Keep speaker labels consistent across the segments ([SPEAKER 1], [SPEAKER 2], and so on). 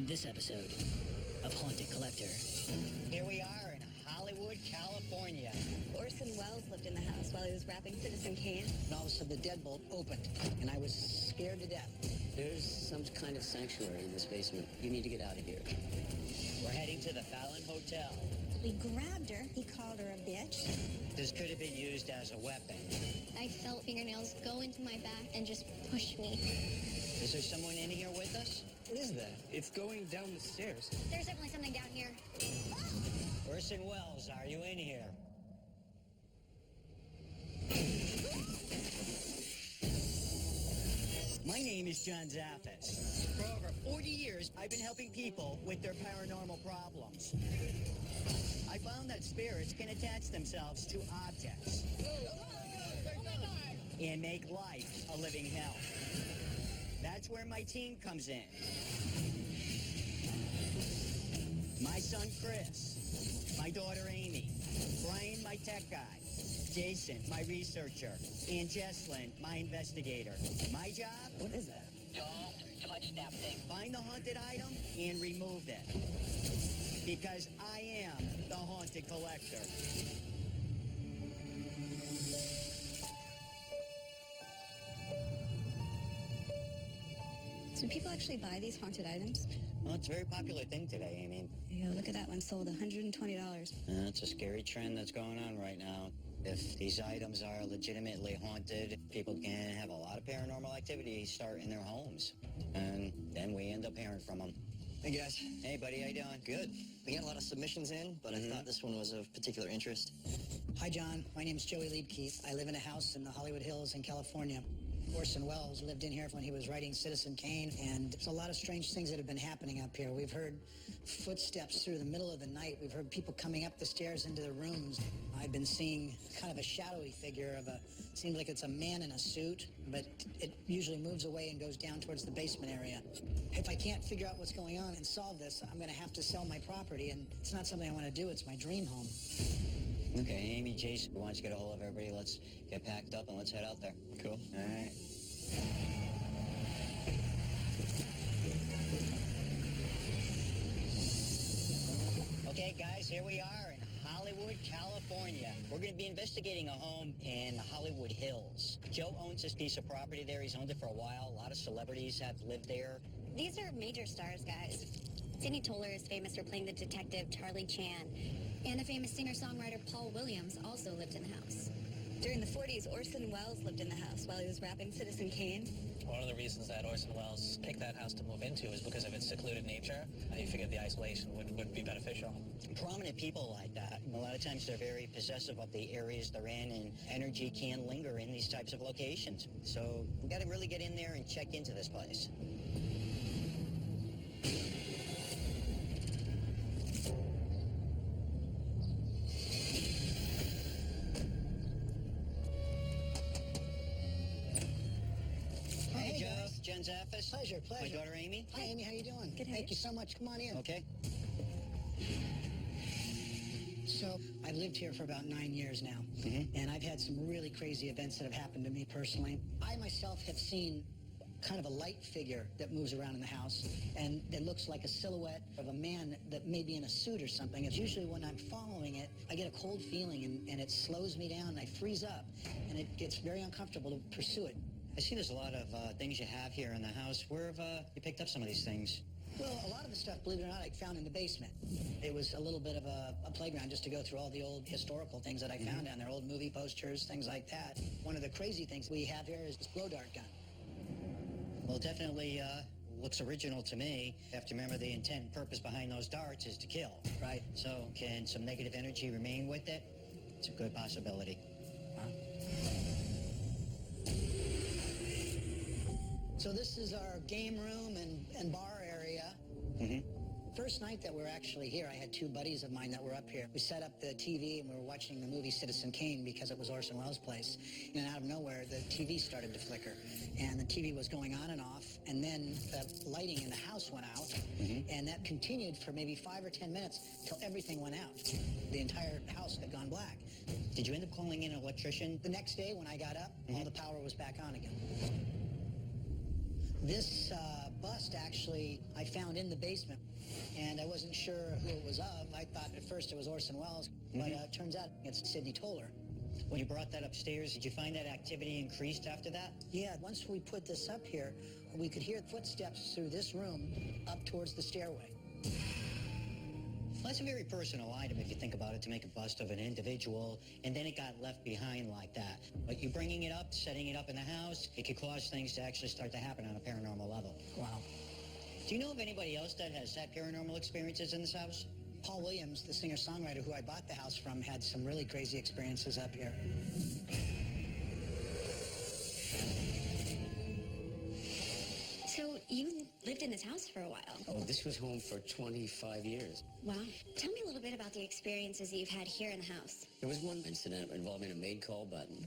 [SPEAKER 1] on this episode of Haunted Collector.
[SPEAKER 2] Here we are in Hollywood, California.
[SPEAKER 3] Orson Welles lived in the house while he was rapping Citizen Kane.
[SPEAKER 2] And all of a sudden the deadbolt opened, and I was scared to death.
[SPEAKER 1] There's some kind of sanctuary in this basement. You need to get out of here.
[SPEAKER 2] We're heading to the Fallon Hotel.
[SPEAKER 3] We grabbed her. He called her a bitch.
[SPEAKER 2] This could have been used as a weapon.
[SPEAKER 4] I felt fingernails go into my back and just push me.
[SPEAKER 2] Is there someone in here with us?
[SPEAKER 5] What is that? It's going down the stairs.
[SPEAKER 4] There's definitely something down here.
[SPEAKER 2] Orson Welles, are you in here? My name is John Zaffis. For over 40 years, I've been helping people with their paranormal problems. I found that spirits can attach themselves to objects and make life a living hell. That's where my team comes in. My son, Chris. My daughter, Amy. Brian, my tech guy. Jason, my researcher. And Jesslyn, my investigator. My job?
[SPEAKER 1] What is that?
[SPEAKER 2] Don't touch that thing. Find the haunted item and remove it. Because I am the Haunted Collector.
[SPEAKER 3] Do people actually buy these haunted items?
[SPEAKER 2] Well, it's a very popular thing today, Amy.
[SPEAKER 3] Yeah, look at that one. Sold $120.
[SPEAKER 2] It's a scary trend that's going on right now. If these items are legitimately haunted, people can have a lot of paranormal activity start in their homes. And then we end up hearing from them.
[SPEAKER 6] Hey, guys.
[SPEAKER 2] Hey, buddy, how you doing?
[SPEAKER 6] Good. We got a lot of submissions in, but I thought this one was of particular interest.
[SPEAKER 7] Hi, John. My name is Joey Liebke. I live in a house in the Hollywood Hills in California. Orson Welles lived in here when he was writing Citizen Kane, and there's a lot of strange things that have been happening up here. We've heard footsteps through the middle of the night. We've heard people coming up the stairs into the rooms. I've been seeing kind of a shadowy figure of seems like it's a man in a suit, but it usually moves away and goes down towards the basement area. If I can't figure out what's going on and solve this, I'm going to have to sell my property, and it's not something I want to do. It's my dream home.
[SPEAKER 2] Okay, Amy, Jason, why don't you get a hold of everybody? Let's get packed up and let's head out there.
[SPEAKER 6] Cool.
[SPEAKER 2] All right. Okay, guys, here we are in Hollywood, California. We're going to be investigating a home in Hollywood Hills. Joe owns this piece of property there. He's owned it for a while. A lot of celebrities have lived there.
[SPEAKER 4] These are major stars, guys. Sidney Toller is famous for playing the detective Charlie Chan. And the famous singer-songwriter Paul Williams also lived in the house.
[SPEAKER 3] During the 40s, Orson Welles lived in the house while he was rapping Citizen Kane.
[SPEAKER 5] One of the reasons that Orson Welles picked that house to move into is because of its secluded nature. He figured the isolation would be beneficial.
[SPEAKER 2] Prominent people like that, a lot of times they're very possessive of the areas they're in, and energy can linger in these types of locations. So we got to really get in there and check into this place. Jen Zaffis.
[SPEAKER 7] Pleasure.
[SPEAKER 2] My daughter, Amy.
[SPEAKER 7] Hi, Amy. How you doing?
[SPEAKER 3] Good.
[SPEAKER 7] Thank you so much. Come on in.
[SPEAKER 2] Okay.
[SPEAKER 7] So I've lived here for about 9 years now, and I've had some really crazy events that have happened to me personally. I myself have seen kind of a light figure that moves around in the house, and it looks like a silhouette of a man that may be in a suit or something. It's usually when I'm following it, I get a cold feeling, and it slows me down, and I freeze up, and it gets very uncomfortable to pursue it.
[SPEAKER 2] I see there's a lot of things you have here in the house. Where have you picked up some of these things?
[SPEAKER 7] Well, a lot of the stuff, believe it or not, I found in the basement. It was a little bit of a playground just to go through all the old historical things that I found down there, old movie posters, things like that. One of the crazy things we have here is this blow dart gun.
[SPEAKER 2] Well, it definitely looks original to me. You have to remember the intent and purpose behind those darts is to kill.
[SPEAKER 7] Right.
[SPEAKER 2] So can some negative energy remain with it? It's a good possibility.
[SPEAKER 7] So this is our game room and bar area. First night that we're actually here, I had two buddies of mine that were up here. We set up the TV and we were watching the movie Citizen Kane because it was Orson Welles' place. And out of nowhere, the TV started to flicker. And the TV was going on and off. And then the lighting in the house went out. And that continued for maybe 5 or 10 minutes till everything went out. The entire house had gone black.
[SPEAKER 2] Did you end up calling in an electrician?
[SPEAKER 7] The next day when I got up, all the power was back on again. This bust actually I found in the basement, and I wasn't sure who it was of. I thought at first it was Orson Welles, but it turns out it's Sidney Toler.
[SPEAKER 2] When you brought that upstairs, did you find that activity increased after that?
[SPEAKER 7] Yeah, once we put this up here, we could hear footsteps through this room up towards the stairway.
[SPEAKER 2] Well, that's a very personal item if you think about it, to make a bust of an individual, and then it got left behind like that. But you bringing it up, setting it up in the house, it could cause things to actually start to happen on a paranormal level.
[SPEAKER 7] Wow.
[SPEAKER 2] Do you know of anybody else that has had paranormal experiences in this house?
[SPEAKER 7] Paul Williams, the singer-songwriter who I bought the house from, had some really crazy experiences up here.
[SPEAKER 4] So you lived in this house for a while.
[SPEAKER 1] Oh, this was home for 25 years.
[SPEAKER 4] Wow. Tell me a little bit about the experiences that you've had here in the house.
[SPEAKER 1] There was one incident involving a maid call button.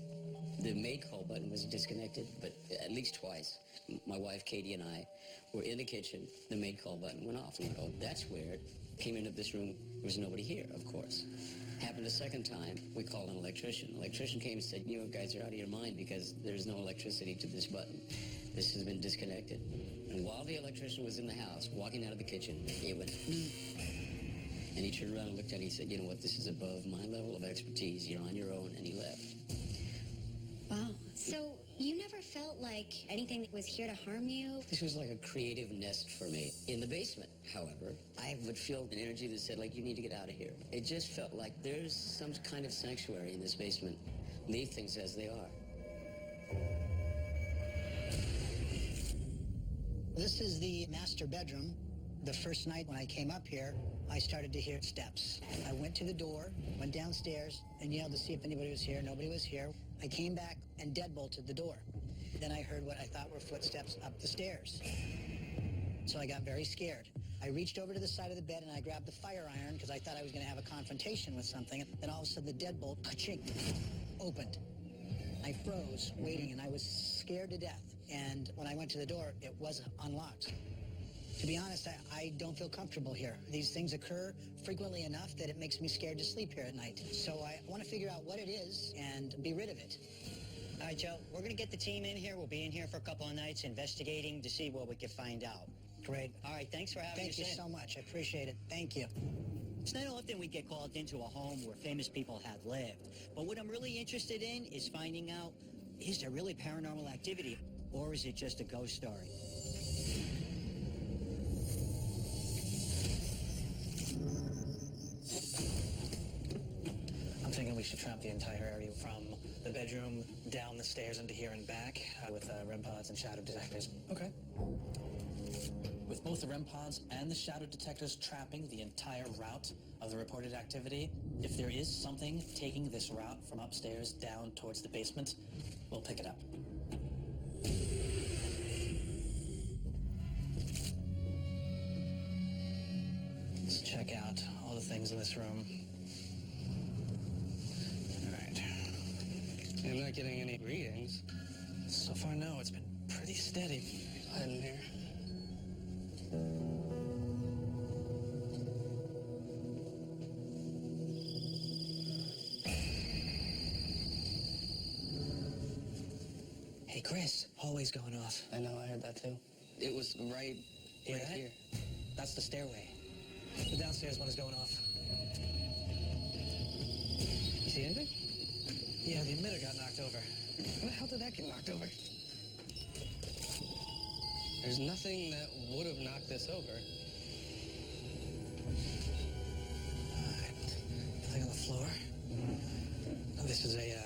[SPEAKER 1] The maid call button was disconnected, but at least twice. My wife, Katie, and I were in the kitchen. The maid call button went off. We go, that's weird. Came into this room. There was nobody here, of course. Happened a second time. We called an electrician. Electrician came and said, you know, guys are out of your mind because there's no electricity to this button. This has been disconnected. And while the electrician was in the house, walking out of the kitchen, it went, and he turned around and looked at it. He said, you know what, this is above my level of expertise. You're on your own. And he left.
[SPEAKER 4] Wow. So you never felt like anything was here to harm you?
[SPEAKER 1] This was like a creative nest for me. In the basement, however, I would feel an energy that said, like, you need to get out of here. It just felt like there's some kind of sanctuary in this basement. Leave things as they are.
[SPEAKER 7] This is the master bedroom. The first night when I came up here, I started to hear steps. I went to the door, went downstairs, and yelled to see if anybody was here. Nobody was here. I came back and deadbolted the door. Then I heard what I thought were footsteps up the stairs. So I got very scared. I reached over to the side of the bed and I grabbed the fire iron because I thought I was going to have a confrontation with something. Then all of a sudden the deadbolt, ka-chink, opened. I froze, waiting, and I was scared to death. And when I went to the door, it wasn't unlocked. To be honest, I don't feel comfortable here. These things occur frequently enough that it makes me scared to sleep here at night. So I want to figure out what it is and be rid of it.
[SPEAKER 2] All right, Joe, we're going to get the team in here. We'll be in here for a couple of nights investigating to see what we can find out.
[SPEAKER 7] Great.
[SPEAKER 2] All right, thanks for having us
[SPEAKER 7] Thank you
[SPEAKER 2] in.
[SPEAKER 7] so much. I appreciate it. Thank you.
[SPEAKER 2] It's not often we get called into a home where famous people have lived. But what I'm really interested in is finding out, is there really paranormal activity, or is it just a ghost story?
[SPEAKER 5] I'm thinking we should trap the entire area from the bedroom down the stairs into here and back with REM pods and shadow detectors. Okay. With both the REM pods and the shadow detectors trapping the entire route of the reported activity, if there is something taking this route from upstairs down towards the basement, we'll pick it up. Let's check out all the things in this room. All right.
[SPEAKER 8] I'm not getting any readings.
[SPEAKER 5] So far, no. It's been pretty steady.
[SPEAKER 8] Hide in here.
[SPEAKER 5] Hey, Chris. Hallway's going off.
[SPEAKER 8] I know, I heard that too. It was right
[SPEAKER 5] Hear that?
[SPEAKER 8] here.
[SPEAKER 5] That's the stairway. The downstairs one is going off.
[SPEAKER 8] You see anything?
[SPEAKER 5] Yeah, the emitter got knocked over.
[SPEAKER 8] How the hell did that get knocked over? There's nothing that would have knocked this over.
[SPEAKER 5] Alright. Nothing on the floor. Oh, this is a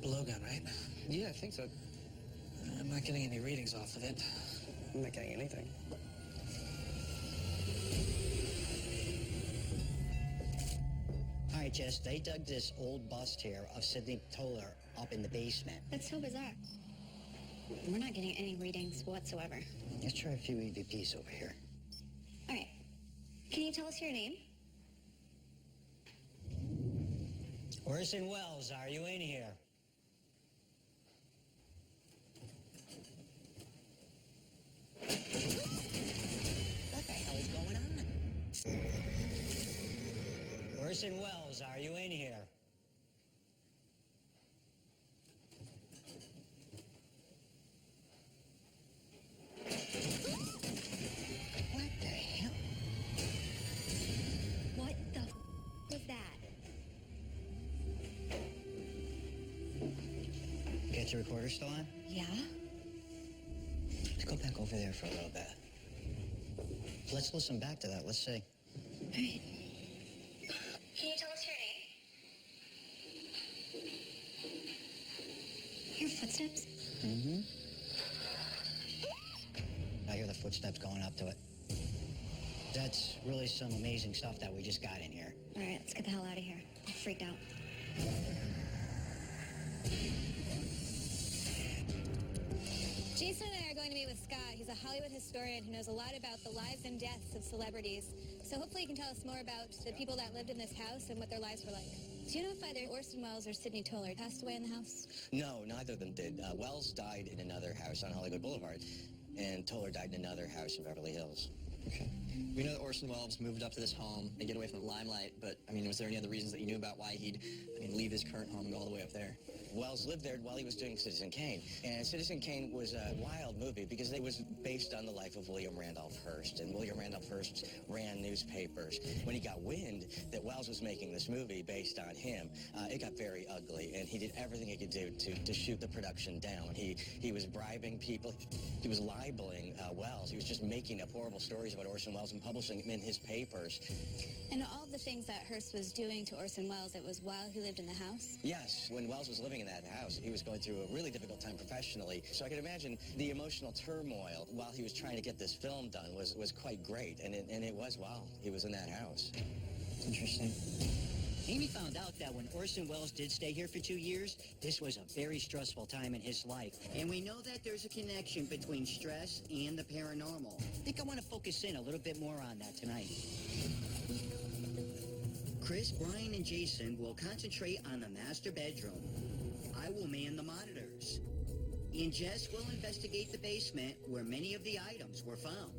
[SPEAKER 5] blowgun, right?
[SPEAKER 8] Yeah, I think so.
[SPEAKER 5] I'm not getting any readings off of it.
[SPEAKER 8] I'm not getting anything.
[SPEAKER 2] All right, Jess, they dug this old bust here of Sidney Toler up in the basement.
[SPEAKER 4] That's so bizarre. We're not getting any readings whatsoever.
[SPEAKER 2] Let's try a few EVPs over here.
[SPEAKER 4] All right. Can you tell us your name?
[SPEAKER 2] Orson Welles, are you in here? What the hell is going on? Orson Welles, are you in here? Is the recorder still on?
[SPEAKER 3] Yeah?
[SPEAKER 2] Let's go back over there for a little bit. Let's listen back to that. Let's see.
[SPEAKER 3] All right. Can you tell us your name? Your footsteps?
[SPEAKER 2] Mm-hmm. I hear the footsteps going up to it. That's really some amazing stuff that we just got in here.
[SPEAKER 3] All right, let's get the hell out of here. I'm freaked out. Jason and I are going to meet with Scott. He's a Hollywood historian who knows a lot about the lives and deaths of celebrities. So hopefully he can tell us more about the people that lived in this house and what their lives were like. Do you know if either Orson Welles or Sidney Toler passed away in the house?
[SPEAKER 6] No, neither of them did. Wells died in another house on Hollywood Boulevard, and Toller died in another house in Beverly Hills. Okay. We know that Orson Welles moved up to this home and get away from the limelight, but, was there any other reasons that you knew about why he'd, leave his current home and go all the way up there? Wells lived there while he was doing Citizen Kane, and Citizen Kane was a wild movie because it was based on the life of William Randolph Hearst, and William Randolph Hearst ran newspapers. When he got wind that Wells was making this movie based on him, it got very ugly, and he did everything he could do to shoot the production down. He was bribing people. He was libeling Wells. He was just making up horrible stories about Orson Welles and publishing them in his papers.
[SPEAKER 3] And all the things that Hearst was doing to Orson Welles, it was while he lived in the house?
[SPEAKER 6] Yes, when Wells was living in that house, he was going through a really difficult time professionally. So I can imagine the emotional turmoil while he was trying to get this film done was quite great. And it was while he was in that house.
[SPEAKER 2] Interesting. Amy found out that when Orson Welles did stay here for 2 years, this was a very stressful time in his life. And we know that there's a connection between stress and the paranormal. I think I want to focus in a little bit more on that tonight. Chris, Brian, and Jason will concentrate on the master bedroom. I will man the monitors. And Jess will investigate the basement where many of the items were found.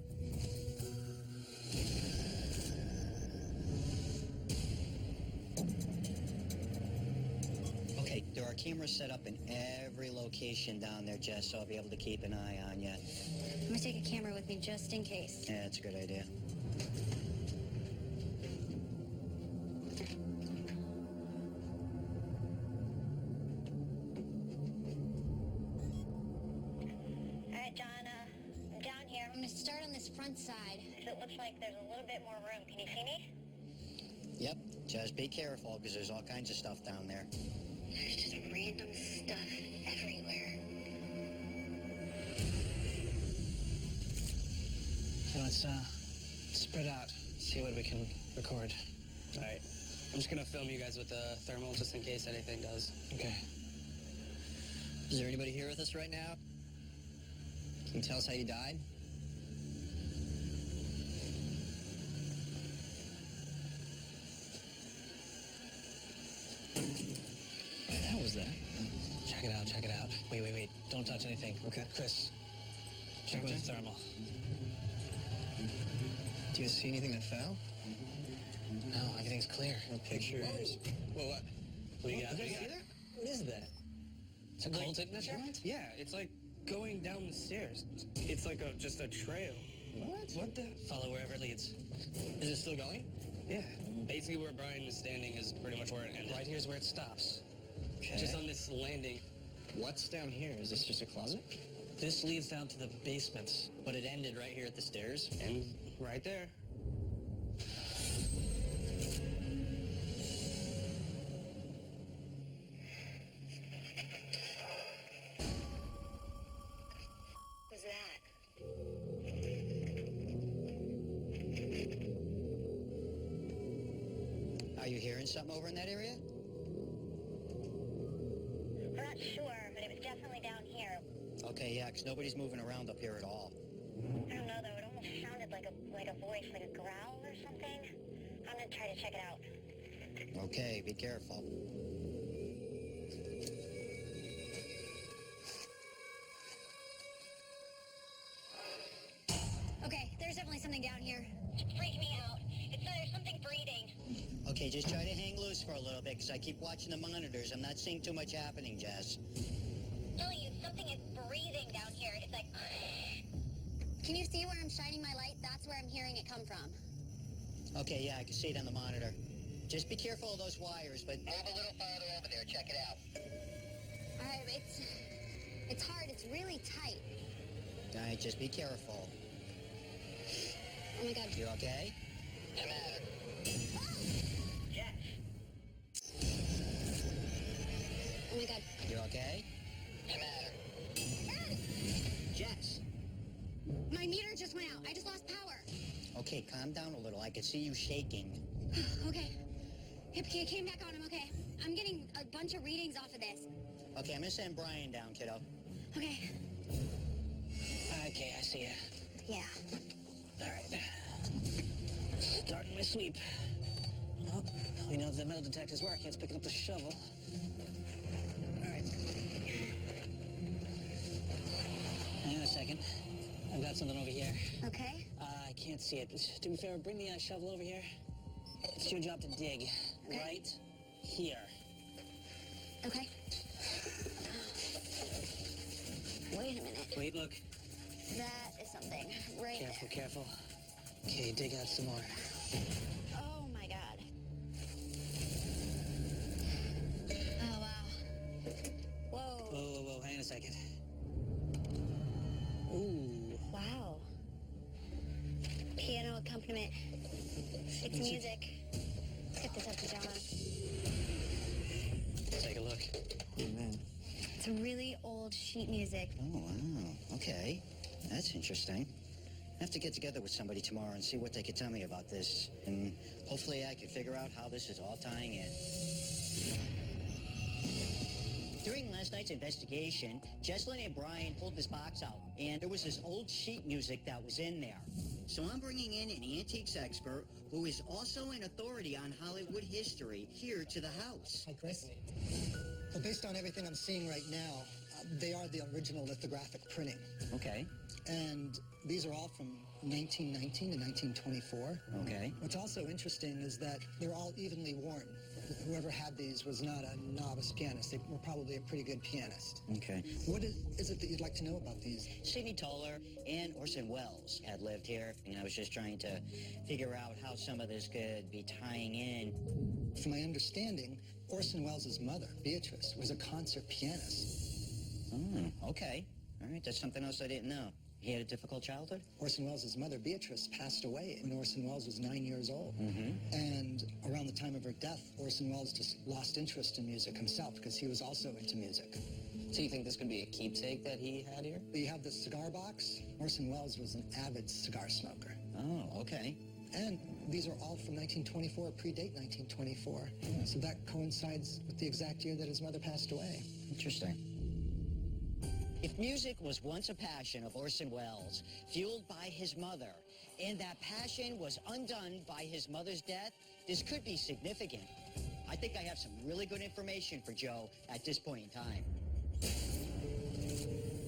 [SPEAKER 2] Okay, there are cameras set up in every location down there, Jess, so I'll be able to keep an eye on you.
[SPEAKER 3] I'm going to take a camera with me just in case.
[SPEAKER 2] Yeah, that's a good idea.
[SPEAKER 4] I'm going to start on this front side.
[SPEAKER 3] It looks like there's a little bit more room. Can you see me?
[SPEAKER 2] Yep, just be careful because there's all kinds of stuff down there.
[SPEAKER 4] There's just random stuff everywhere.
[SPEAKER 5] So let's spread out, see what we can record.
[SPEAKER 8] All right. I'm just going to film you guys with the thermal just in case anything does.
[SPEAKER 5] Okay.
[SPEAKER 6] Is there anybody here with us right now? Can you tell us how you died? What the hell was that?
[SPEAKER 5] Check it out, check it out. Wait. Don't touch anything.
[SPEAKER 6] Okay.
[SPEAKER 5] Chris, check with the thermal.
[SPEAKER 6] Do you see anything that fell?
[SPEAKER 5] No, everything's clear.
[SPEAKER 6] No pictures.
[SPEAKER 8] Well, what?
[SPEAKER 5] What do you got?
[SPEAKER 6] What is that?
[SPEAKER 5] It's a cold signature?
[SPEAKER 8] Yeah, it's like going down the stairs. It's like just a trail. What the?
[SPEAKER 5] Follow wherever it leads.
[SPEAKER 6] Is it still going?
[SPEAKER 8] Yeah. Basically where Brian is standing is pretty much where it ended.
[SPEAKER 5] Right here's where it stops.
[SPEAKER 6] Okay.
[SPEAKER 8] Just on this landing.
[SPEAKER 6] What's down here? Is this just a closet?
[SPEAKER 5] This leads down to the basement.
[SPEAKER 6] But it ended right here at the stairs?
[SPEAKER 8] And right there.
[SPEAKER 3] What's that?
[SPEAKER 2] Are you hearing something over in that area?
[SPEAKER 3] We're not sure, but it was definitely down here.
[SPEAKER 2] Okay, yeah, because nobody's moving around up here at all.
[SPEAKER 3] I don't know, though. It almost sounded like a voice, like a growl or something. I'm going to try to check it out.
[SPEAKER 2] Okay, be careful.
[SPEAKER 4] Okay, there's definitely something down here.
[SPEAKER 3] It freaked me out. There's something breathing.
[SPEAKER 2] Okay, just try to hang loose for a little bit because I keep watching the monitors. I'm not seeing too much happening, Jess.
[SPEAKER 3] I'm telling you, something is breathing down here. It's like...
[SPEAKER 4] Can you see where I'm shining my light? That's where I'm hearing it come from.
[SPEAKER 2] Okay, yeah, I can see it on the monitor. Just be careful of those wires, but... Move a little farther over there. Check it out.
[SPEAKER 4] All right, It's hard. It's really tight.
[SPEAKER 2] All right, just be careful.
[SPEAKER 4] Oh my God.
[SPEAKER 2] You okay? No matter.
[SPEAKER 4] Yeah. Oh my God.
[SPEAKER 2] You okay? No matter. Jess.
[SPEAKER 4] My meter just went out. I just lost power.
[SPEAKER 2] Okay, calm down a little. I could see you shaking.
[SPEAKER 4] Okay. It came back on. I'm okay. I'm getting a bunch of readings off of this.
[SPEAKER 2] Okay, I'm gonna send Brian down, kiddo.
[SPEAKER 4] Okay.
[SPEAKER 5] Okay, I see ya.
[SPEAKER 4] Yeah.
[SPEAKER 5] All right. Starting my sweep. Well, we know the metal detector's working. It's picking up the shovel. All right. Hang on a second. I've got something over here.
[SPEAKER 4] Okay.
[SPEAKER 5] I can't see it. Do me a favor, bring the shovel over here. It's your job to dig.
[SPEAKER 4] Okay.
[SPEAKER 5] Right here.
[SPEAKER 4] Okay. Wait a minute.
[SPEAKER 5] Wait, look.
[SPEAKER 4] That is something right
[SPEAKER 5] Careful,
[SPEAKER 4] there.
[SPEAKER 5] careful. Okay, dig out some more.
[SPEAKER 4] Oh my God. Oh wow. Whoa.
[SPEAKER 5] Whoa, whoa, whoa, hang on a second. Ooh.
[SPEAKER 4] Wow. Piano accompaniment. It's music. Let's get this up to John.
[SPEAKER 5] Take a look.
[SPEAKER 2] Oh, man.
[SPEAKER 4] It's really old sheet music.
[SPEAKER 2] Oh, wow. Okay. That's interesting. I have to get together with somebody tomorrow and see what they could tell me about this. And hopefully I can figure out how this is all tying in. During last night's investigation, Jesslyn and Brian pulled this box out, and there was this old sheet music that was in there. So I'm bringing in an antiques expert who is also an authority on Hollywood history here to the house.
[SPEAKER 7] Hi, Chris. Well, based on everything I'm seeing right now, they are the original lithographic printing.
[SPEAKER 2] Okay.
[SPEAKER 7] And these are all from 1919 to 1924.
[SPEAKER 2] Okay.
[SPEAKER 7] What's also interesting is that they're all evenly worn. Whoever had these was not a novice pianist. They were probably a pretty good pianist.
[SPEAKER 2] Okay.
[SPEAKER 7] What is it that you'd like to know about these?
[SPEAKER 2] Sidney Toller and Orson Welles had lived here, and I was just trying to figure out how some of this could be tying in.
[SPEAKER 7] From my understanding, Orson Welles' mother, Beatrice, was a concert pianist.
[SPEAKER 2] Okay. All right, that's something else I didn't know. He had a difficult childhood?
[SPEAKER 7] Orson Welles' mother, Beatrice, passed away when Orson Welles was 9 years old.
[SPEAKER 2] Mm-hmm.
[SPEAKER 7] And around the time of her death, Orson Welles just lost interest in music himself because he was also into music.
[SPEAKER 6] So you think this could be a keepsake that he had here?
[SPEAKER 7] You have the cigar box. Orson Welles was an avid cigar smoker.
[SPEAKER 2] Oh, okay.
[SPEAKER 7] And these are all from 1924, predate 1924. So that coincides with the exact year that his mother passed away.
[SPEAKER 2] Interesting. If music was once a passion of Orson Welles, fueled by his mother, and that passion was undone by his mother's death, this could be significant. I think I have some really good information for Joe at this point in time.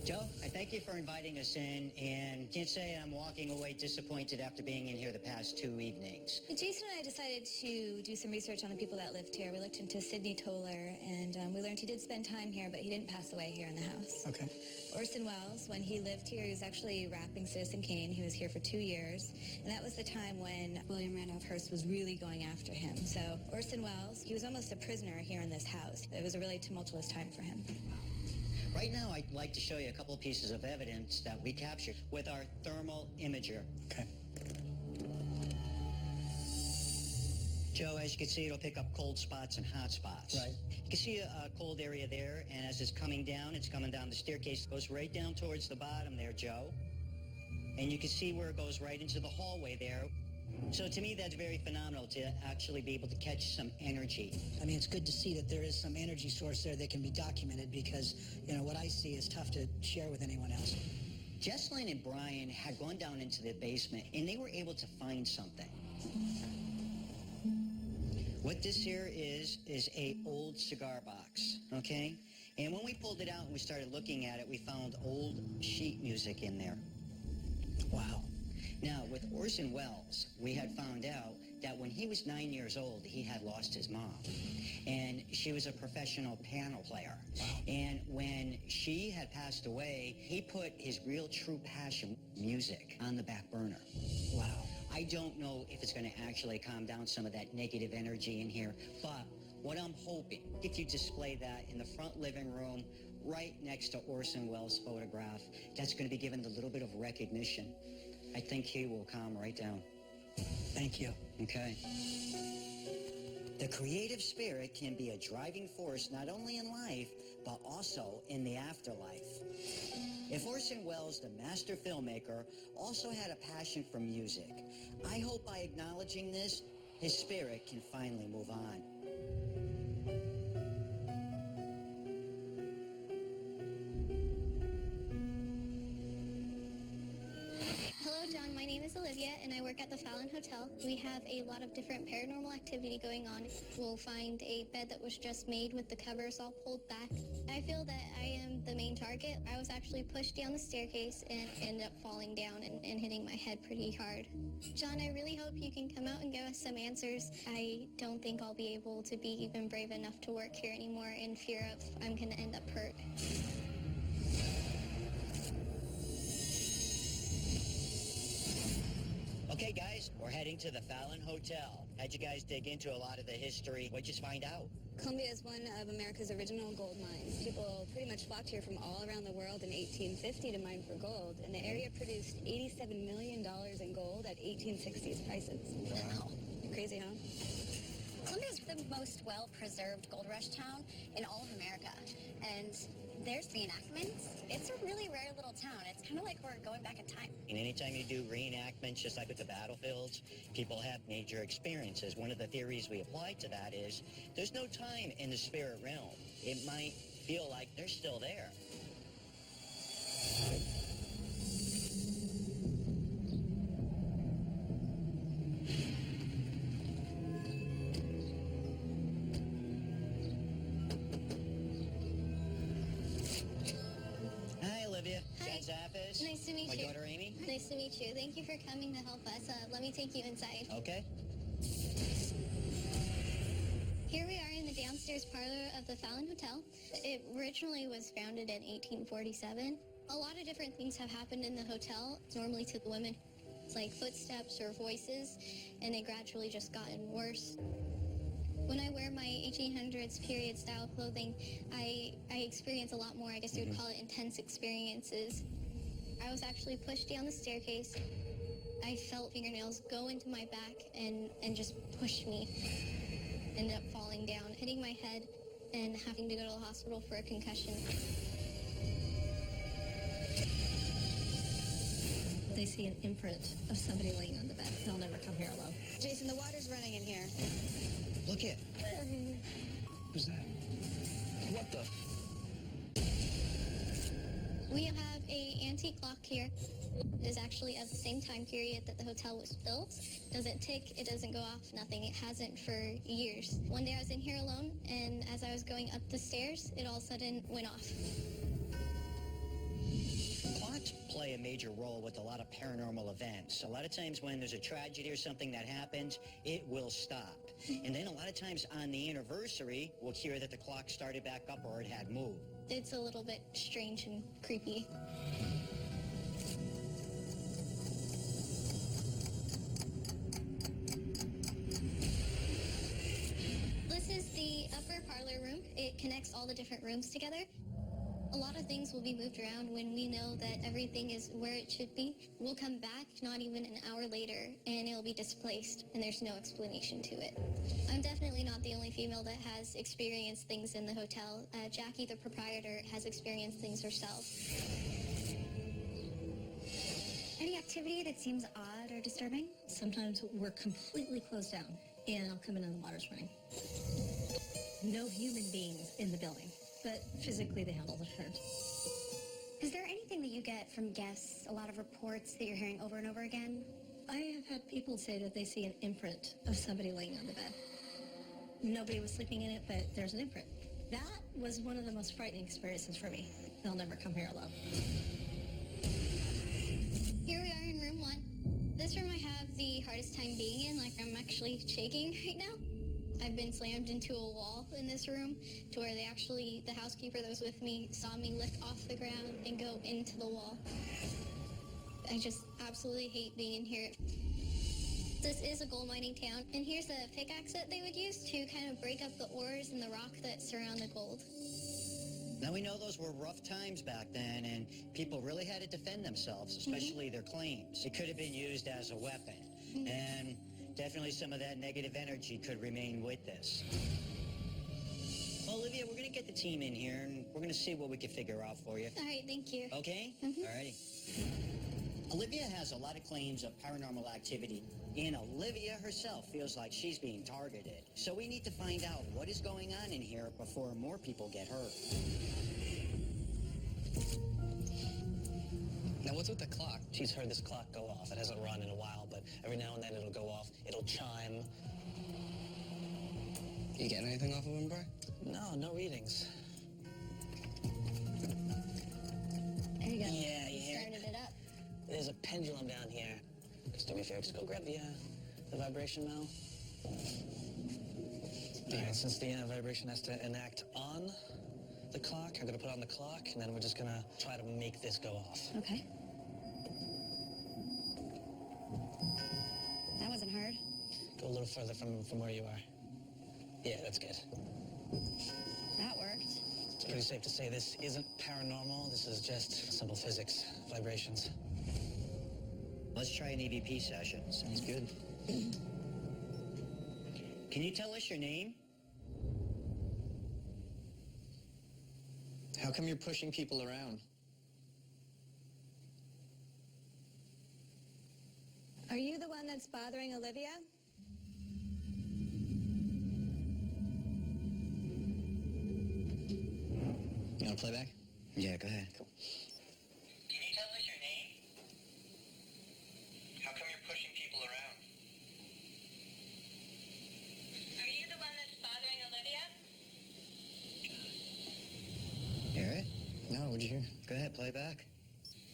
[SPEAKER 2] Joe, I thank you for inviting us in, and can't say I'm walking away disappointed after being in here the past 2 evenings.
[SPEAKER 3] Jason and I decided to do some research on the people that lived here. We looked into Sidney Toller, and we learned he did spend time here, but he didn't pass away here in the house.
[SPEAKER 7] Okay.
[SPEAKER 3] Orson Welles, when he lived here, he was actually rapping Citizen Kane. He was here for 2 years, and that was the time when William Randolph Hearst was really going after him. So Orson Welles, he was almost a prisoner here in this house. It was a really tumultuous time for him.
[SPEAKER 2] Right now, I'd like to show you a couple of pieces of evidence that we captured with our thermal imager.
[SPEAKER 7] Okay.
[SPEAKER 2] Joe, as you can see, it'll pick up cold spots and hot spots.
[SPEAKER 7] Right.
[SPEAKER 2] You can see a cold area there, and as it's coming down the staircase. It goes right down towards the bottom there, Joe. And you can see where it goes right into the hallway there. So to me, that's very phenomenal to actually be able to catch some energy.
[SPEAKER 7] I mean, it's good to see that there is some energy source there that can be documented because, you know, what I see is tough to share with anyone else.
[SPEAKER 2] Jesslyn and Brian had gone down into the basement, and they were able to find something. What this here is a old cigar box, okay? And when we pulled it out and we started looking at it, we found old sheet music in there.
[SPEAKER 7] Wow.
[SPEAKER 2] Now, with Orson Welles, we had found out that when he was 9 years old, he had lost his mom. And she was a professional piano player. And when she had passed away, he put his real true passion, music, on the back burner.
[SPEAKER 7] Wow.
[SPEAKER 2] I don't know if it's going to actually calm down some of that negative energy in here, but what I'm hoping, if you display that in the front living room right next to Orson Welles' photograph. That's going to be given a little bit of recognition. I think he will calm right down.
[SPEAKER 7] Thank you.
[SPEAKER 2] Okay. The creative spirit can be a driving force not only in life, but also in the afterlife. If Orson Welles, the master filmmaker, also had a passion for music, I hope by acknowledging this, his spirit can finally move on.
[SPEAKER 4] Hello, John. My name is Olivia, and I work at the Fallon Hotel. We have a lot of different paranormal activity going on. We'll find a bed that was just made with the covers all pulled back. I feel that I am the main target. I was actually pushed down the staircase and ended up falling down and hitting my head pretty hard. John, I really hope you can come out and give us some answers. I don't think I'll be able to be even brave enough to work here anymore in fear of I'm going to end up hurt.
[SPEAKER 2] Okay, guys, we're heading to the Fallon Hotel. How'd you guys dig into a lot of the history? What'd you find out?
[SPEAKER 9] Columbia is one of America's original gold mines. People pretty much flocked here from all around the world in 1850 to mine for gold, and the area produced $87 million in gold at 1860s prices.
[SPEAKER 4] Wow.
[SPEAKER 9] Crazy, huh?
[SPEAKER 4] Columbia is the most well-preserved gold rush town in all of America. And there's reenactments. It's a really rare little town. It's kind of like we're going back in time.
[SPEAKER 2] And anytime you do reenactments, just like with the battlefields, people have major experiences. One of the theories we apply to that is there's no time in the spirit realm. It might feel like they're still there. Hi, Olivia.
[SPEAKER 4] Hi.
[SPEAKER 2] John Zappis.
[SPEAKER 4] Nice to meet
[SPEAKER 2] My
[SPEAKER 4] you.
[SPEAKER 2] daughter, Amy.
[SPEAKER 4] Nice to meet you. Thank you for coming to help us. Let me take you inside.
[SPEAKER 2] Okay.
[SPEAKER 4] Here we are in the downstairs parlor of the Fallon Hotel. It originally was founded in 1847. A lot of different things have happened in the hotel, normally to the women. It's like footsteps or voices, and they gradually just gotten worse. When I wear my 1800s period style clothing, I experience a lot more, I guess you would call it intense experiences. I was actually pushed down the staircase. I felt fingernails go into my back and just push me. Ended up falling down, hitting my head, and having to go to the hospital for a concussion.
[SPEAKER 10] They see an imprint of somebody laying on the bed. They'll never come here alone.
[SPEAKER 9] Jason, the water's running in here.
[SPEAKER 2] Look it.
[SPEAKER 8] Who's that? What the?
[SPEAKER 4] We have a antique clock here. It is actually of the same time period that the hotel was built. Doesn't tick, it doesn't go off, nothing. It hasn't for years. One day I was in here alone, and as I was going up the stairs, it all of a sudden went off.
[SPEAKER 2] Clocks play a major role with a lot of paranormal events. A lot of times when there's a tragedy or something that happens, it will stop. And then a lot of times on the anniversary, we'll hear that the clock started back up or it had moved.
[SPEAKER 4] It's a little bit strange and creepy. This is the upper parlor room. It connects all the different rooms together. A lot of things will be moved around when we know that everything is where it should be. We'll come back not even an hour later and it'll be displaced and there's no explanation to it. I'm definitely not the only female that has experienced things in the hotel. Jackie, the proprietor, has experienced things herself.
[SPEAKER 10] Any activity that seems odd or disturbing? Sometimes we're completely closed down and I'll come in and the water's running. No human beings in the building, but physically they handle the current.
[SPEAKER 4] Is there anything that you get from guests, a lot of reports that you're hearing over and over again?
[SPEAKER 10] I have had people say that they see an imprint of somebody laying on the bed. Nobody was sleeping in it, but there's an imprint. That was one of the most frightening experiences for me. They'll never come here alone.
[SPEAKER 4] Here we are in room 1. This room I have the hardest time being in, like I'm actually shaking right now. I've been slammed into a wall in this room to where the housekeeper that was with me saw me lift off the ground and go into the wall. I just absolutely hate being in here. This is a gold mining town, and here's a pickaxe that they would use to kind of break up the ores and the rock that surround the gold.
[SPEAKER 2] Now, we know those were rough times back then, and people really had to defend themselves, especially their claims. It could have been used as a weapon, and definitely some of that negative energy could remain with this. Olivia, we're going to get the team in here, and we're going to see what we can figure out for you.
[SPEAKER 4] All right, thank you.
[SPEAKER 2] Okay? All righty. Olivia has a lot of claims of paranormal activity, and Olivia herself feels like she's being targeted. So we need to find out what is going on in here before more people get hurt.
[SPEAKER 5] Now, what's with the clock? She's heard this clock go off. It hasn't run in a while, but every now and then it'll go off. It'll chime.
[SPEAKER 6] You getting anything off of him, Bri?
[SPEAKER 5] No, no readings.
[SPEAKER 4] There you go.
[SPEAKER 2] Yeah, you hear it?
[SPEAKER 4] Started it up.
[SPEAKER 5] There's a pendulum down here. Just do me a favor, just go grab the vibration now. All right, since the vibration has to enact on the clock, I'm gonna put on the clock, and then we're just gonna try to make this go off.
[SPEAKER 9] Okay. That wasn't hard.
[SPEAKER 5] Go a little further from where you are. Yeah, that's good.
[SPEAKER 9] That worked.
[SPEAKER 5] It's pretty safe to say this isn't paranormal. This is just simple physics, vibrations.
[SPEAKER 2] Let's try an EVP session.
[SPEAKER 6] Sounds good.
[SPEAKER 2] Can you tell us your name?
[SPEAKER 6] How come you're pushing people around?
[SPEAKER 3] Are you the one that's bothering Olivia?
[SPEAKER 6] You want to play back?
[SPEAKER 2] Yeah, go ahead.
[SPEAKER 6] Cool.
[SPEAKER 2] Can you tell us your name?
[SPEAKER 6] How come you're pushing people around?
[SPEAKER 3] Are you the one that's bothering Olivia?
[SPEAKER 2] Hear it?
[SPEAKER 6] No, what'd you hear?
[SPEAKER 2] Go ahead, play back.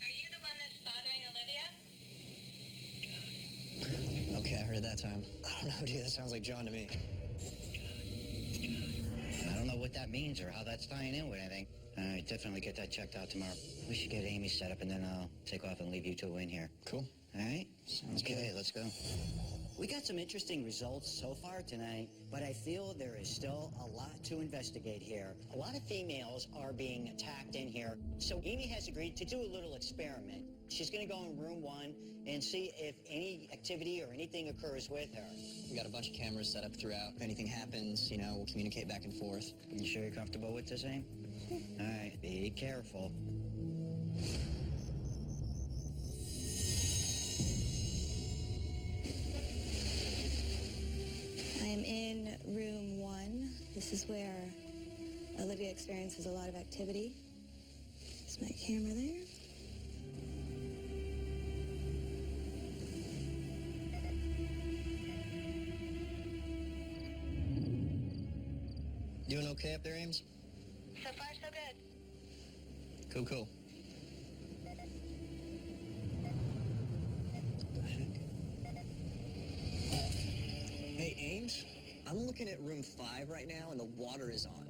[SPEAKER 3] Are you the one that's bothering Olivia?
[SPEAKER 6] Okay, I heard it that time. I don't know, dude. That sounds like John to me.
[SPEAKER 2] I don't know what that means or how that's tying in with anything. All right, definitely get that checked out tomorrow. We should get Amy set up, and then I'll take off and leave you two in here.
[SPEAKER 6] Cool.
[SPEAKER 2] All right?
[SPEAKER 6] Sounds
[SPEAKER 2] Okay,
[SPEAKER 6] good.
[SPEAKER 2] let's go. We got some interesting results so far tonight, but I feel there is still a lot to investigate here. A lot of females are being attacked in here, so Amy has agreed to do a little experiment. She's going to go in room 1 and see if any activity or anything occurs with her.
[SPEAKER 6] We got a bunch of cameras set up throughout. If anything happens, we'll communicate back and forth.
[SPEAKER 2] You sure you're comfortable with this, Amy? All right, be careful.
[SPEAKER 9] I'm in room 1. This is where Olivia experiences a lot of activity. There's my camera there.
[SPEAKER 6] Doing okay up there, Ames?
[SPEAKER 3] So far, so good.
[SPEAKER 6] Cool, cool. Hey, Ames, I'm looking at room 5 right now, and the water is on.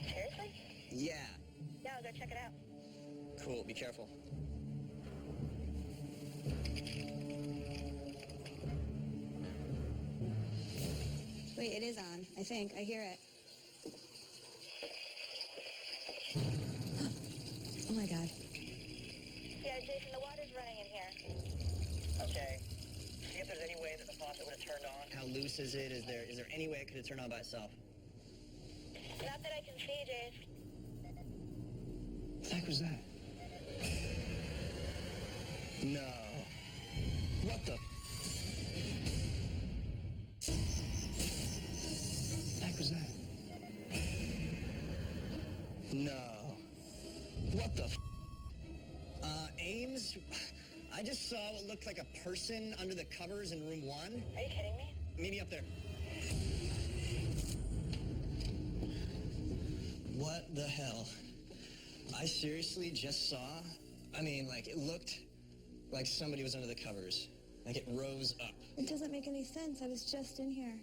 [SPEAKER 3] Seriously?
[SPEAKER 6] Yeah.
[SPEAKER 3] Yeah, I'll go check it out.
[SPEAKER 6] Cool, be careful.
[SPEAKER 9] Wait, it is on. I think. I hear it. Oh my god.
[SPEAKER 3] Yeah, Jason, the water's running in here.
[SPEAKER 6] Okay. See if there's any way that the faucet would have turned on. How loose is it? Is there any way it could have turned on by itself?
[SPEAKER 3] Not that I can see, Jace.
[SPEAKER 6] What the heck was that? No. What the? What the heck was that? No. What the? Ames, I just saw what looked like a person under the covers in room 1.
[SPEAKER 3] Are you kidding me?
[SPEAKER 6] Meet me up there. What the hell? I seriously just saw, it looked like somebody was under the covers. Like it rose up.
[SPEAKER 9] It doesn't make any sense. I was just in here.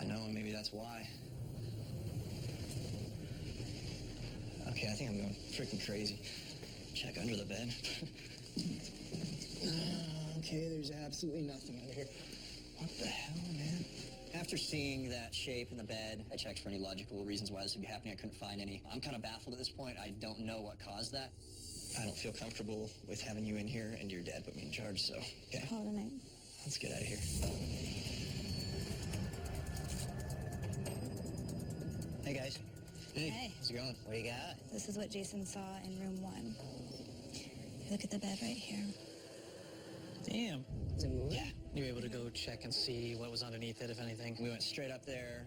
[SPEAKER 6] I know, and maybe that's why. Okay, I think I'm going freaking crazy. Check under the bed. Okay, there's absolutely nothing under here. What the hell, man? After seeing that shape in the bed, I checked for any logical reasons why this would be happening. I couldn't find any. I'm kind of baffled at this point. I don't know what caused that. I don't feel comfortable with having you in here, and your dad put me in charge, so, okay.
[SPEAKER 9] Hold on.
[SPEAKER 6] Let's get out of here.
[SPEAKER 2] Hey, guys.
[SPEAKER 3] Hey,
[SPEAKER 6] How's it going?
[SPEAKER 2] What do you got?
[SPEAKER 3] this is what Jason saw in room 1. Look at the bed right here.
[SPEAKER 5] Damn.
[SPEAKER 2] Is it moving?
[SPEAKER 6] Yeah.
[SPEAKER 5] You were able to go check and see what was underneath it, if anything?
[SPEAKER 6] We went straight up there,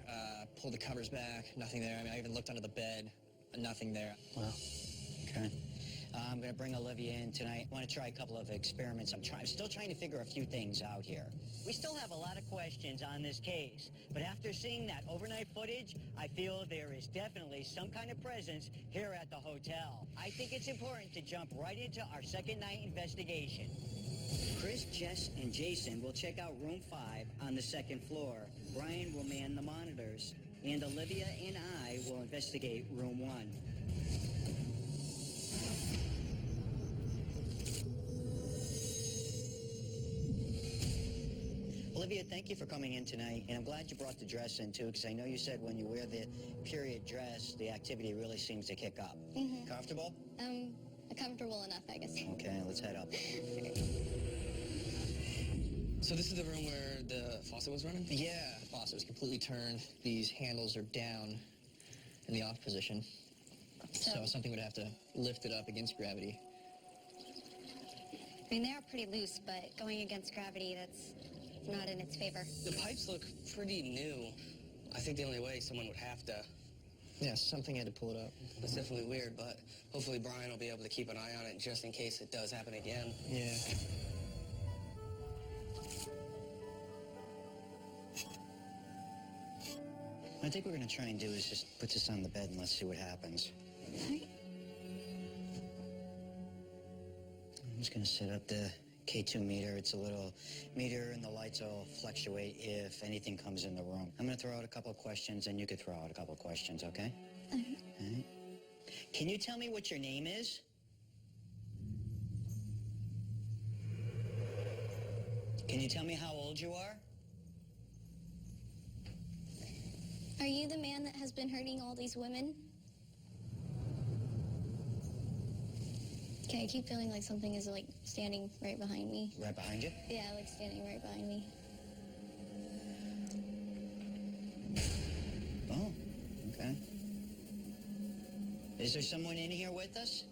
[SPEAKER 6] pulled the covers back, nothing there. I mean, I even looked under the bed, nothing there.
[SPEAKER 5] Wow.
[SPEAKER 2] Okay. I'm going to bring Olivia in tonight. I want to try a couple of experiments. I'm still trying to figure a few things out here. We still have a lot of questions on this case, but after seeing that overnight footage, I feel there is definitely some kind of presence here at the hotel. I think it's important to jump right into our second night investigation. Chris, Jess, and Jason will check out room 5 on the second floor. Brian will man the monitors, and Olivia and I will investigate room 1. Olivia, thank you for coming in tonight, and I'm glad you brought the dress in, too, because I know you said when you wear the period dress, the activity really seems to kick up.
[SPEAKER 4] Mm-hmm.
[SPEAKER 2] Comfortable?
[SPEAKER 4] Comfortable enough, I guess.
[SPEAKER 2] Okay, let's head up.
[SPEAKER 8] So this is the room where the faucet was running?
[SPEAKER 6] Yeah, the faucet was completely turned. These handles are down in the off position. So something would have to lift it up against gravity.
[SPEAKER 10] I mean, they are pretty loose, but going against gravity, that's not in its favor.
[SPEAKER 8] The pipes look pretty new. I think the only way someone would have to.
[SPEAKER 6] Yeah, something had to pull it up.
[SPEAKER 8] It's definitely weird, but hopefully Brian will be able to keep an eye on it just in case it does happen again.
[SPEAKER 6] Yeah.
[SPEAKER 2] I think what we're going to try and do is just put this on the bed and let's see what happens. I'm just going to set up the K2 meter. It's a little meter, and the lights will fluctuate if anything comes in the room. I'm going to throw out a couple of questions, and you could throw out a couple of questions, okay? All right. Can you tell me what your name is? Can you tell me how old you are?
[SPEAKER 4] Are you the man that has been hurting all these women? Okay, I keep feeling like something is like standing right behind me.
[SPEAKER 2] Right behind you?
[SPEAKER 4] Yeah, like standing right behind me.
[SPEAKER 2] Oh, okay. Is there someone in here with us?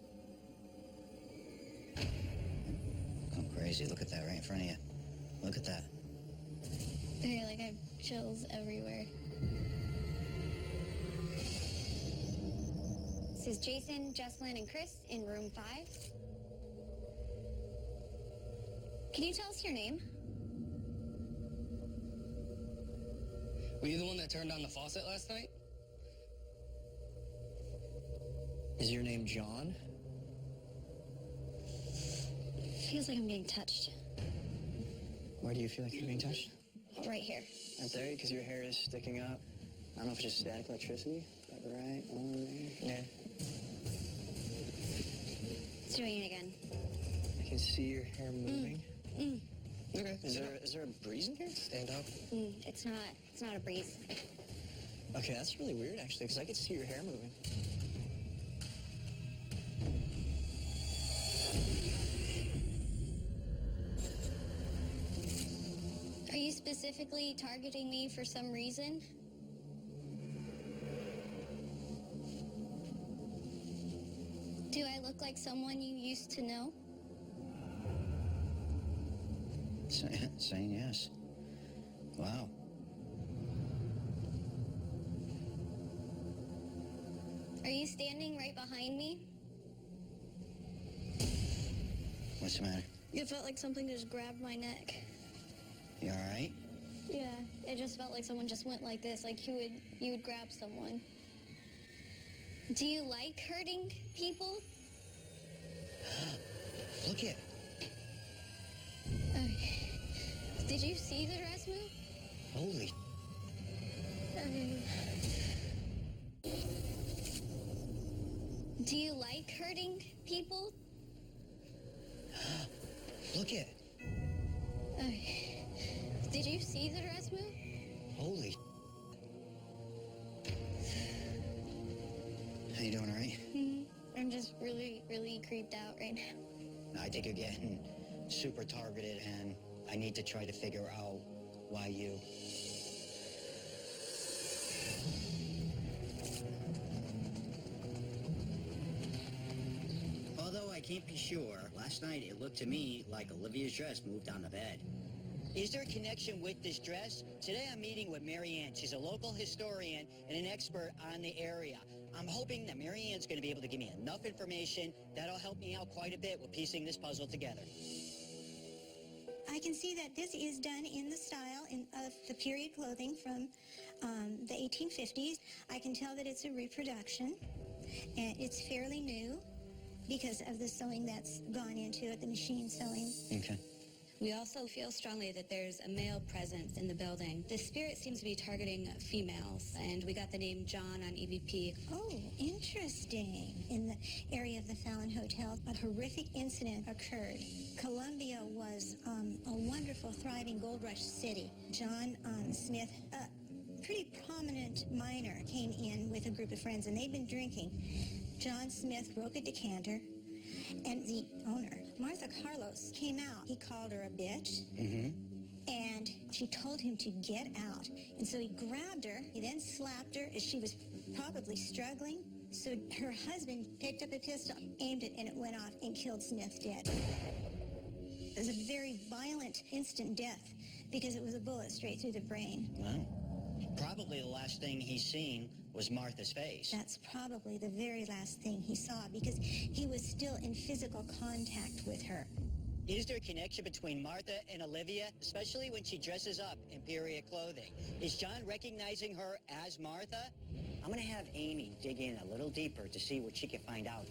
[SPEAKER 2] Going crazy. Look at that right in front of you. Look at that.
[SPEAKER 4] Okay, like I have chills everywhere.
[SPEAKER 9] This is Jason, Jesselyn, and Chris in room 5.
[SPEAKER 4] Can you tell us your name?
[SPEAKER 8] Were you the one that turned on the faucet last night?
[SPEAKER 6] Is your name John?
[SPEAKER 10] Feels like I'm being touched.
[SPEAKER 6] Where do you feel like you're being touched?
[SPEAKER 10] Right here.
[SPEAKER 6] Right there, because your hair is sticking up. I don't know if it's just static electricity. Right on there. Yeah.
[SPEAKER 10] It's doing it again.
[SPEAKER 6] I can see your hair moving.
[SPEAKER 8] Okay.
[SPEAKER 6] Is there a breeze in here?
[SPEAKER 8] Stand up.
[SPEAKER 10] It's not a breeze.
[SPEAKER 6] Okay, that's really weird, actually, because I could see your hair moving.
[SPEAKER 4] Are you specifically targeting me for some reason? Do I look like someone you used to know?
[SPEAKER 2] Saying yes. Wow.
[SPEAKER 4] Are you standing right behind me?
[SPEAKER 2] What's the matter?
[SPEAKER 4] It felt like something just grabbed my neck.
[SPEAKER 2] You all right?
[SPEAKER 4] Yeah, it just felt like someone just went like this, like you would grab someone. Do you like hurting people?
[SPEAKER 2] Look it.
[SPEAKER 4] Did you see the dress move?
[SPEAKER 2] Holy.
[SPEAKER 4] Do you like hurting people?
[SPEAKER 2] Look it.
[SPEAKER 4] Did you see the dress move?
[SPEAKER 2] Holy. How you doing, all right?
[SPEAKER 4] I'm just really, really creeped out right now.
[SPEAKER 2] I think you're getting super targeted, and I need to try to figure out why you. Although I can't be sure, last night it looked to me like Olivia's dress moved on the bed. Is there a connection with this dress? Today I'm meeting with Mary Ann. She's a local historian and an expert on the area. I'm hoping that Mary Ann's going to be able to give me enough information that'll help me out quite a bit with piecing this puzzle together.
[SPEAKER 11] I can see that this is done in the style of the period clothing from the 1850s. I can tell that it's a reproduction, and it's fairly new because of the sewing that's gone into it, the machine sewing.
[SPEAKER 2] Okay.
[SPEAKER 9] We also feel strongly that there's a male presence in the building. The spirit seems to be targeting females, and we got the name John on EVP.
[SPEAKER 11] Oh, interesting. In the area of the Fallon Hotel, a horrific incident occurred. Columbia was a wonderful, thriving gold rush city. John Smith, a pretty prominent miner, came in with a group of friends, and they'd been drinking. John Smith broke a decanter, and the owner, Martha Carlos, came out. He called her a bitch, and she told him to get out. And so he grabbed her. He then slapped her as she was probably struggling. So her husband picked up a pistol, aimed it, and it went off and killed Smith dead. It was a very violent, instant death because it was a bullet straight through the brain.
[SPEAKER 2] Wow. Probably the last thing he's seen was Martha's face.
[SPEAKER 11] That's probably the very last thing he saw because he was still in physical contact with her.
[SPEAKER 2] Is there a connection between Martha and Olivia, especially when she dresses up in period clothing? Is John recognizing her as Martha? I'm going to have Amy dig in a little deeper to see what she can find out.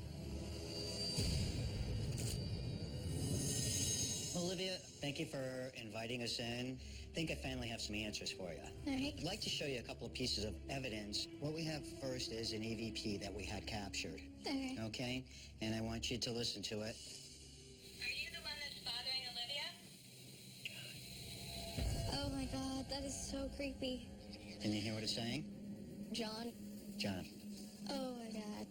[SPEAKER 2] Olivia, thank you for inviting us in. I think I finally have some answers for you.
[SPEAKER 4] All right.
[SPEAKER 2] I'd like to show you a couple of pieces of evidence. What we have first is an EVP that we had captured.
[SPEAKER 4] Okay.
[SPEAKER 2] Okay? And I want you to listen to it.
[SPEAKER 9] Are you the one that's bothering Olivia?
[SPEAKER 4] Oh my God, that is so creepy.
[SPEAKER 2] Can you hear what it's saying?
[SPEAKER 4] John.
[SPEAKER 2] John.
[SPEAKER 4] Oh my God.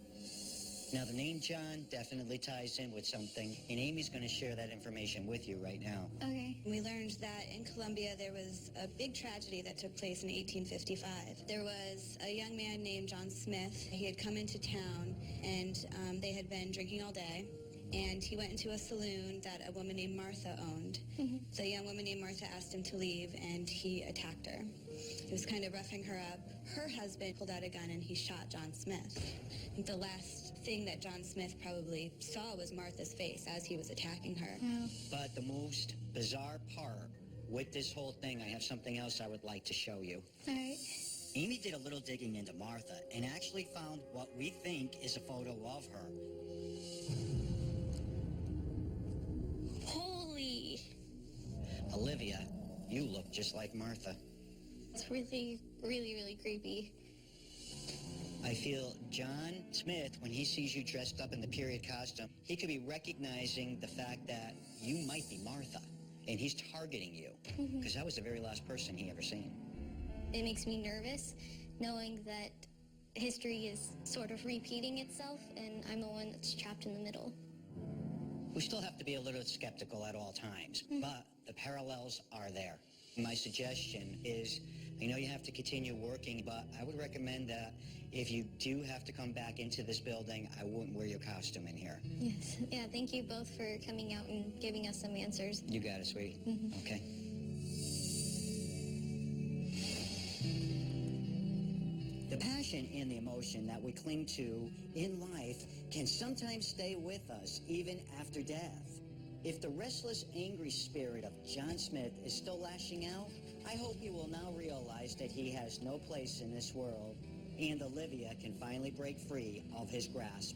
[SPEAKER 2] Now, the name John definitely ties in with something, and Amy's going to share that information with you right now.
[SPEAKER 4] Okay.
[SPEAKER 9] We learned that in Colombia there was a big tragedy that took place in 1855. There was a young man named John Smith. He had come into town, and they had been drinking all day. And he went into a saloon that a woman named Martha owned. The young woman named Martha asked him to leave, and he attacked her. He was kind of roughing her up. Her husband pulled out a gun, and he shot John Smith. I think the last thing that John Smith probably saw was Martha's face as he was attacking her.
[SPEAKER 2] But the most bizarre part with this whole thing, I have something else I would like to show you.
[SPEAKER 4] All right.
[SPEAKER 2] Amy did a little digging into Martha and actually found what we think is a photo of her.
[SPEAKER 4] Holy.
[SPEAKER 2] Olivia, you look just like Martha.
[SPEAKER 4] It's really, really, really creepy.
[SPEAKER 2] I feel John Smith, when he sees you dressed up in the period costume, he could be recognizing the fact that you might be Martha, and he's targeting you, because that was the very last person he ever seen.
[SPEAKER 4] It makes me nervous knowing that history is sort of repeating itself, and I'm the one that's trapped in the middle.
[SPEAKER 2] We still have to be a little skeptical at all times, but the parallels are there. My suggestion is, I know you have to continue working, but I would recommend that if you do have to come back into this building, I wouldn't wear your costume in here.
[SPEAKER 4] Yes. Yeah, thank you both for coming out and giving us some answers.
[SPEAKER 2] You got it, sweetie. Okay. The passion and the emotion that we cling to in life can sometimes stay with us even after death. If the restless, angry spirit of John Smith is still lashing out, I hope he will now realize that he has no place in this world, and Olivia can finally break free of his grasp.